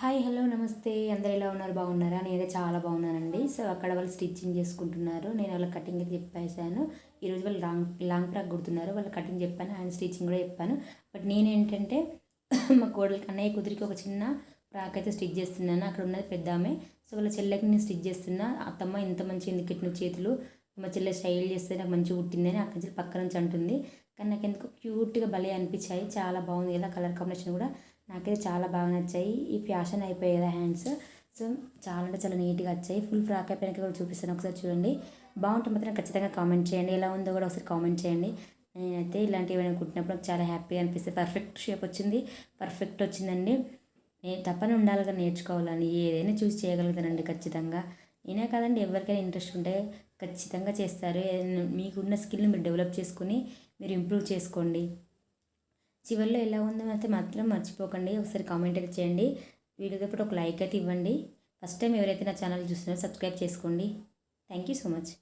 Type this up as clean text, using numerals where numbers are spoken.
Hi hello నమస్తే అందరు ఎలా ఉన్నారు బాగున్నారా నేనైతే చాలా బాగున్నానండి. సో అక్కడ వాళ్ళు స్టిచ్చింగ్ చేసుకుంటున్నారు, నేను వాళ్ళ కటింగ్ అయితే చెప్పేసాను. ఈరోజు వాళ్ళు లాంగ్ ఫ్రాక్ కుడుతున్నారు, వాళ్ళ కటింగ్ చెప్పాను, ఆయన స్టిచ్చింగ్ కూడా చెప్పాను. బట్ నేనేంటంటే మా కోడలికి అన్నయ్య కుదిరికి ఒక చిన్న ఫ్రాక్ అయితే స్టిచ్ చేస్తున్నాను. అక్కడ ఉన్నది పెద్ద ఆమె, సో వాళ్ళ చెల్లెకి నేను స్టిచ్ చేస్తున్నా. అత్తమ్మ ఇంత మంచి ఎందుకు ఇట్టిన చేతులు, మా చెల్లె స్టైల్ చేస్తే నాకు మంచిగా కుట్టిందని అక్కడి నుంచి పక్క నుంచి అంటుంది. కానీ నాకు ఎందుకు క్యూట్గా భలే అనిపించాయి, చాలా బాగుంది కదా కలర్ కాంబినేషన్ కూడా నాకైతే చాలా బాగా నచ్చాయి. ఈ ఫ్యాషన్ అయిపోయాయి కదా హ్యాండ్స్, సో చాలా అంటే చాలా నీట్గా వచ్చాయి. ఫుల్ ఫ్రాక్ అయిపోయినాక కూడా చూపిస్తాను, ఒకసారి చూడండి. బాగుంటే మాత్రం ఖచ్చితంగా కామెంట్ చేయండి, ఎలా ఉందో కూడా ఒకసారి కామెంట్ చేయండి. నేనైతే ఇలాంటివి ఏమైనా కుట్టినప్పుడు నాకు చాలా హ్యాపీగా అనిపిస్తుంది. పర్ఫెక్ట్ షేప్ వచ్చింది, పర్ఫెక్ట్ వచ్చిందండి. నేను తప్పని ఉండాలిగా నేర్చుకోవాలని, ఏదైనా చూసి చేయగలుగుతానండి ఖచ్చితంగా. నేనే కాదండి, ఎవరికైనా ఇంట్రెస్ట్ ఉంటే ఖచ్చితంగా చేస్తారు. మీకున్న స్కిల్ని మీరు డెవలప్ చేసుకుని మీరు ఇంప్రూవ్ చేసుకోండి. చివరిలో ఎలా ఉందో అయితే మాత్రం మర్చిపోకండి, ఒకసారి కామెంట్ అయితే చేయండి. వీడియోతో పాటు ఒక లైక్ అయితే ఇవ్వండి. ఫస్ట్ టైం ఎవరైతే నా ఛానల్ చూస్తున్నారో సబ్స్క్రైబ్ చేసుకోండి. Thank you so much.